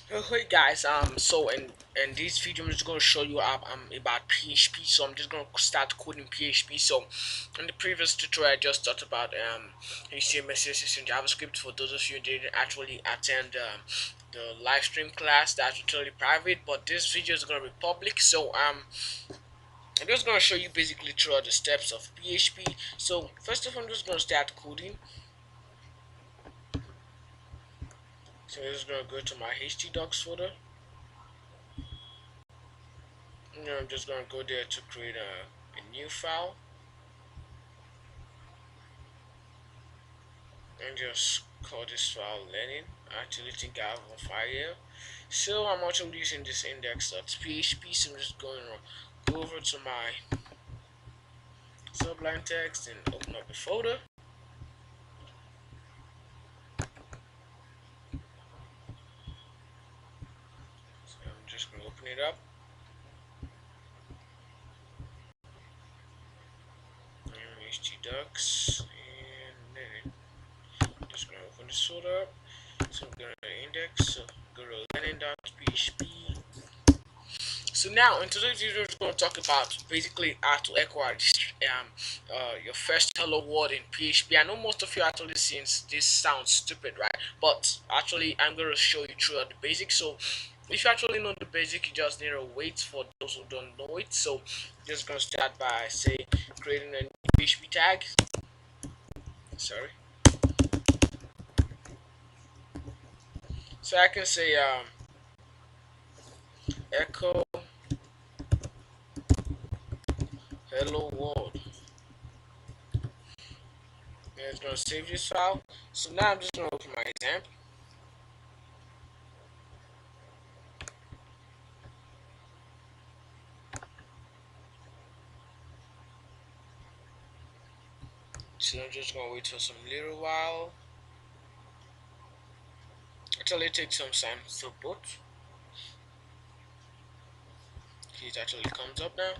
Hey guys, so in this video I'm just gonna show you about PHP. So I'm just gonna start coding PHP. So in the previous tutorial I just talked about HTML, CSS, and JavaScript. For those of you who didn't actually attend the live stream class, that's totally private. But this video is gonna be public. So I'm just gonna show you basically throughout the steps of PHP. So first of all, I'm just gonna start coding. So I'm just gonna go to my htdocs folder. And I'm just gonna go there to create a new file and just call this file learning. I actually think I have a file here. So I'm actually using this index.php, so I'm just going to go over to my subline text and open up a folder. So I'm just going to open it up. And htdocs and learning. Just going to open this folder up. So I'm going to index, so go to learning.php. So now in today's video we're going to talk about basically how to echo your first hello world in PHP. I know most of you actually since this sounds stupid, right? But actually I'm going to show you through the basics. So if you actually know the basic, you just need to wait for those who don't know it. So just going to start by say creating a new PHP tag. Sorry. So I can say echo hello world. And it's going to save this file. So now I'm just going to open my example. So I'm just gonna wait for some little while. Actually, it takes some time to boot. It actually comes up now.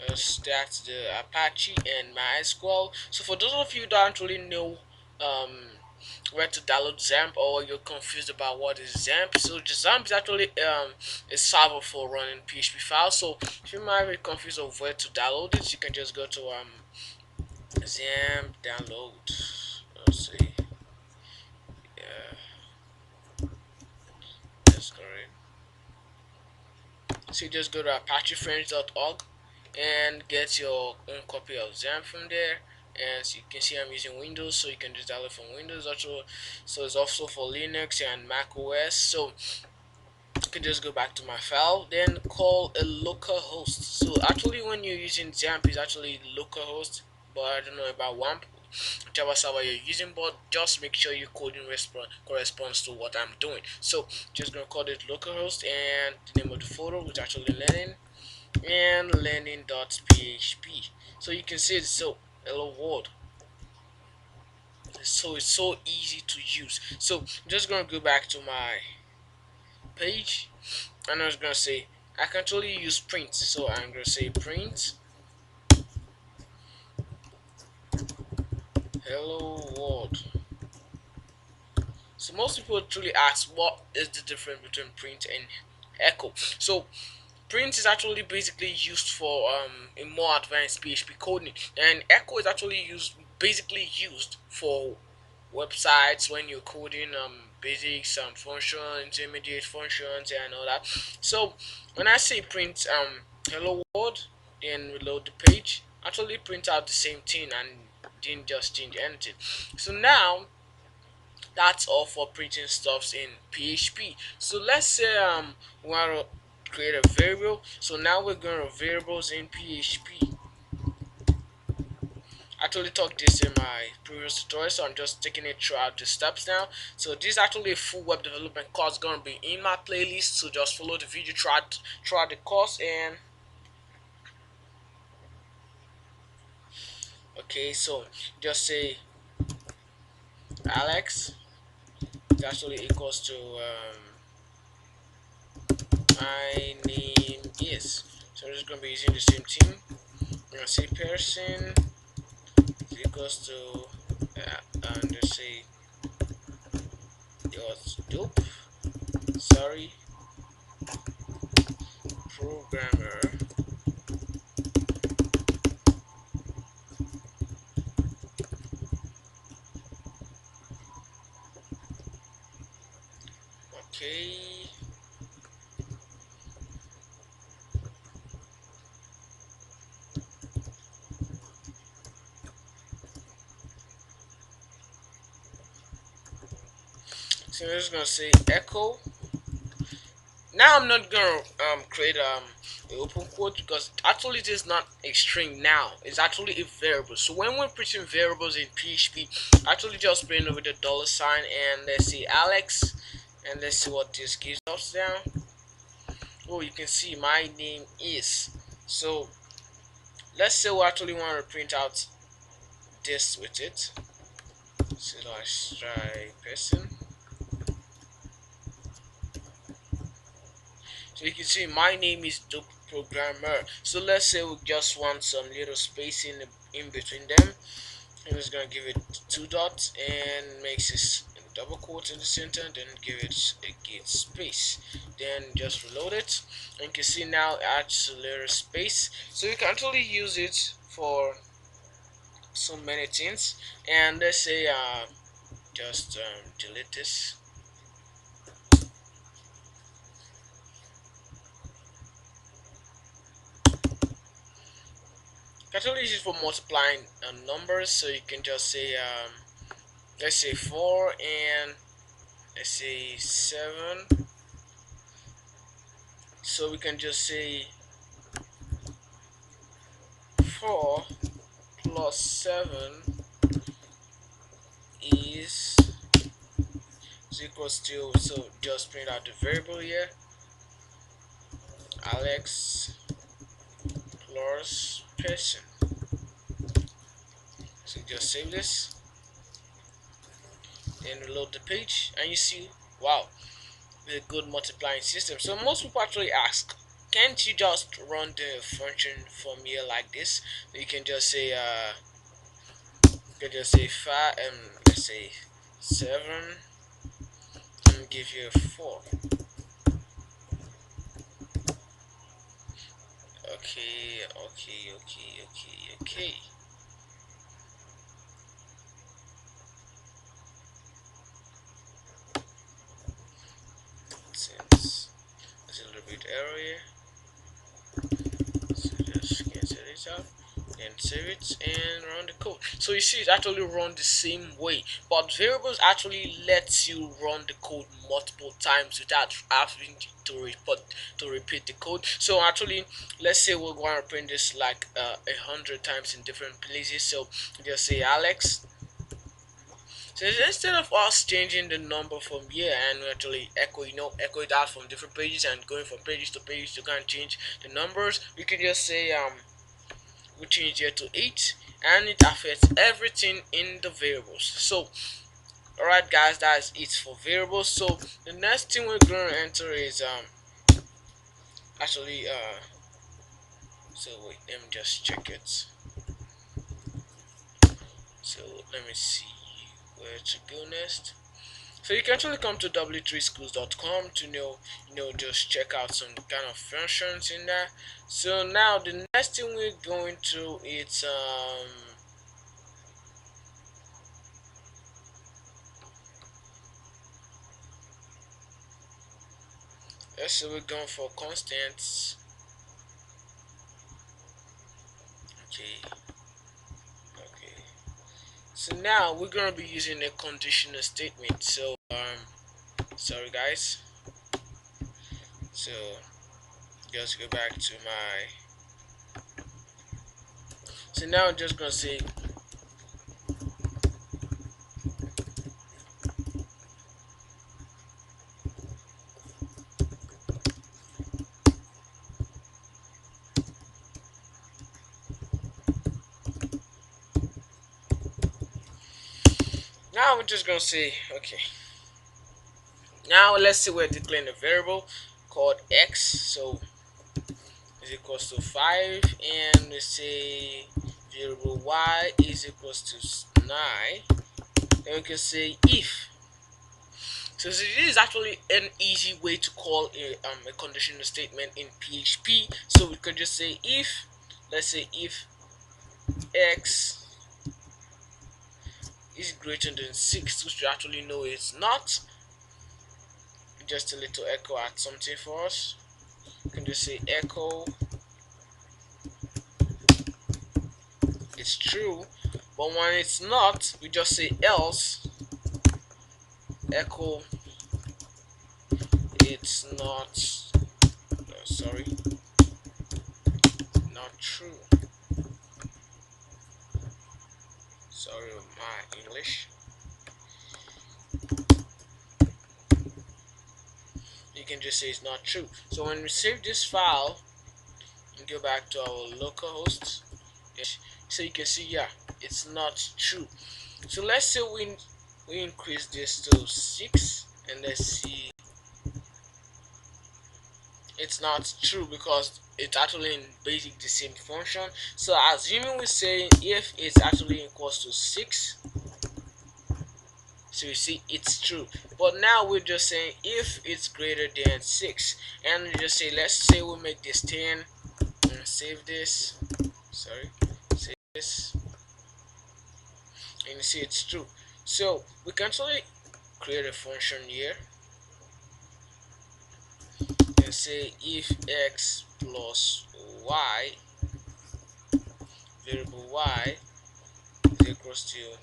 That's the Apache and MySQL. So for those of you that don't really know where to download XAMPP, or you're confused about what is XAMPP, so the XAMPP is actually a server for running PHP files. So if you might be confused of where to download it, you can just go to XAMPP download. Let's see. Yeah, that's correct. So you just go to apachefriends.org and get your own copy of XAMPP from there. And so you can see I'm using Windows, so you can just download from Windows. Also, so it's also for Linux and Mac OS. So you can just go back to my file, then call a local host. So actually, when you're using XAMPP, it's actually localhost, but I don't know about WAMP, whichever server you're using, but just make sure your coding corresponds to what I'm doing. So just gonna call it localhost, and the name of the folder which actually learning and learning.php. So you can see it's so hello world. So it's so easy to use. So I'm just gonna go back to my page, and I was gonna say I can totally use print. So I'm gonna say print hello world. So most people truly ask what is the difference between print and echo. So print is actually basically used for a more advanced PHP coding, and echo is actually basically used for websites when you're coding basics, function, intermediate functions, and all that. So when I say print hello world, then reload the page, actually print out the same thing and didn't just change anything. So now that's all for printing stuffs in PHP. So let's say we want to create a variable. So now we're going to variables in PHP. I actually talked this in my previous tutorial, so I'm just taking it throughout the steps now. So this is actually a full web development course going to be in my playlist, so just follow the video throughout the course. And okay, so just say Alex, it actually equals to my name is. So I'm just going to be using the same thing. I'm going to say person is equals to and just say your dope sorry, programmer. Okay. So I'm just gonna say echo. Now I'm not gonna create a open quote because actually it is not a string now. It's actually a variable. So when we're printing variables in PHP, actually just print over the dollar sign and let's see Alex, and let's see what this gives us now. Oh, you can see my name is. So let's say we actually want to print out this with it. Slash try person. So you can see my name is the programmer. So let's say we just want some little space in between them. I'm just gonna give it two dots and makes this double quote in the center, then give it a gate space. Then just reload it. And you can see now it adds a little space. So you can actually use it for so many things. And let's say just delete this. You can actually use it for multiplying numbers. So you can just say let's say 4 and let's say 7. So we can just say 4 plus 7 is equals to, so just print out the variable here, Alex plus person. So just save this, then reload the page, and you see, wow, a good multiplying system. So most people actually ask, can't you just run the function from here like this? You can just say you can just say 5 let's say 7 and give you a 4. Okay, okay, okay, okay, okay. Since there's a little bit error here, so just cancel it out, then save it and run the code. So you see it actually run the same way, but variables actually lets you run the code multiple times without having to repeat the code. So actually, let's say we're going to print this like 100 times in different places. So just say Alex. So instead of us changing the number from here and actually echo it out from different pages and going from pages to page to kind of change the numbers, we can just say we change here to 8 and it affects everything in the variables. So alright guys, that's it for variables. So the next thing we're going to enter is actually so wait, let me just check it. So let me see where to go next. So you can actually come to w3schools.com to just check out some kind of functions in there. So now the next thing we're going to is let's say we're going for constants. Okay, okay. So now we're gonna be using a conditional statement. So sorry guys. So just go back to my. So now I'm just gonna say now we're just gonna say okay. Now let's say we're declaring a variable called x. So is equals to 5 and we say variable y is equals to 9. Then we can say if. So this is actually an easy way to call a conditional statement in PHP. So we could just say if, let's say if x is greater than 6, which we actually know it's not. Just a little echo at something for us. You can just say echo it's true, but when it's not, we just say else echo it's not sorry, not true. Sorry with my English. You can just say it's not true. So when we save this file and go back to our localhost, so you can see, yeah, it's not true. So let's say we increase this to 6, and let's see, it's not true because it's actually in basic the same function. So assuming we say if it's actually equals to 6, so you see it's true. But now we're just saying if it's greater than 6, and we just say, let's say we make this 10 and save this, sorry, save this, and you see it's true. So we can actually create a function here and say if x plus y, variable y, is equals to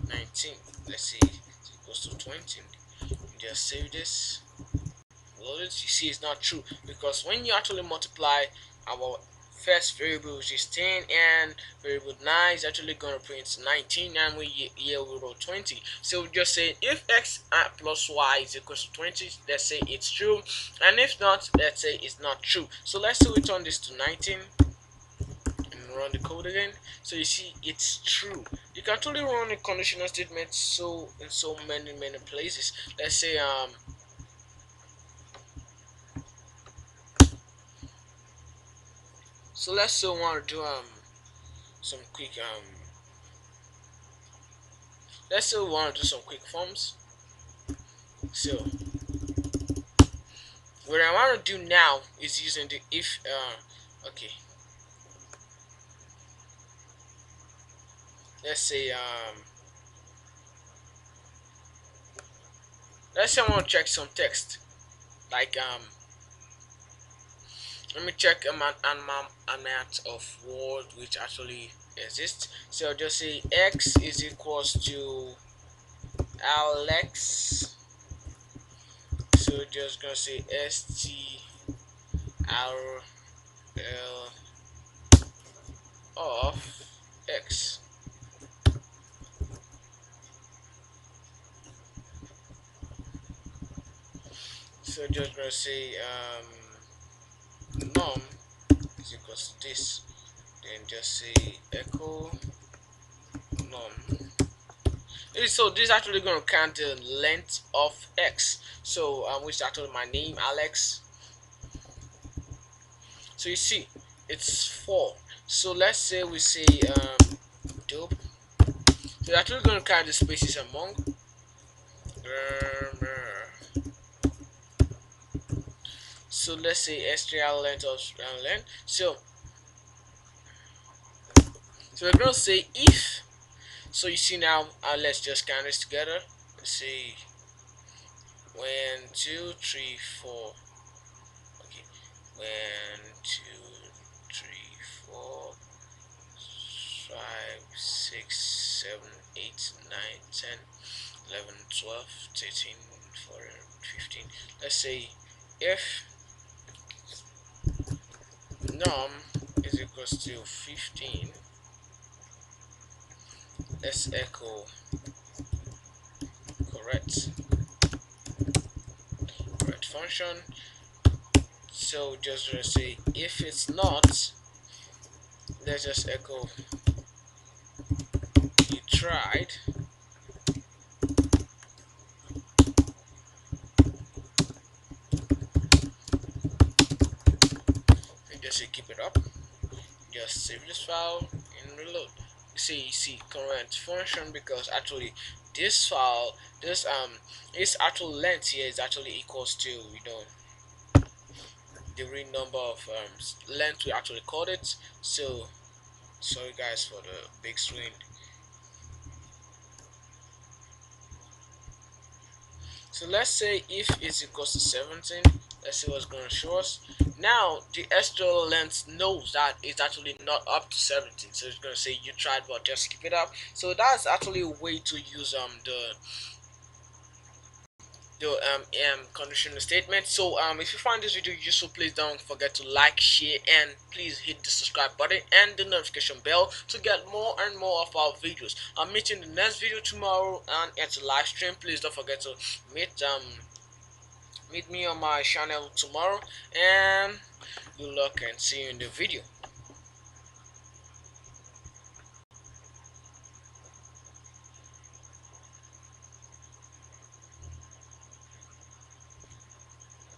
19, let's say it's equals to 20, just save this, load it. You see it's not true because when you actually multiply our first variable, which is 10, and variable 9 is actually going to print 19, and here we wrote 20. So we just say if x plus y is equals to 20, let's say it's true, and if not, let's say it's not true. So let's say we turn this to 19 and run the code again. So you see it's true. You can totally run a conditional statement so in so many places. Let's say so let's say we want to do some quick let's say we want to do some quick forms. So what I want to do now is using the if okay, let's say let's say I want to check some text, like let me check amount of word which actually exists. So I'll just say x is equals to Alex. So just gonna say strl of x. So just gonna say num is equals to this. Then just say echo num. So this is actually going to count the length of x. So which is actually my name, Alex. So you see it's 4. So let's say we say dope. So it's actually going to count the spaces among. So let's say str length of length. So we're going to say if. So you see now, let's just count this together. Let's say 1, 2, 3, 4. Okay, 1, 2, 3, 4, 5, 6, 7, 8, 9, 10, 11, 12, 13, 14, 15. Let's say if num is equals to 15, let's echo correct function. So just gonna say if it's not, let's just echo you tried. And just say keep it up. Just save this file and reload. You see current function because actually this file, this actual length here is actually equals to, the real number of length we actually called it. So sorry guys for the big screen. So let's say if it's equals to 17, let's see what's going to show us. Now the SQL length knows that it's actually not up to 17, so it's going to say you tried but just keep it up. So that's actually a way to use the conditional statement. So if you find this video useful, please don't forget to like, share, and please hit the subscribe button and the notification bell to get more and more of our videos. I'm meeting the next video tomorrow, and it's a live stream. Please don't forget to meet me on my channel tomorrow, and good luck and see you in the video.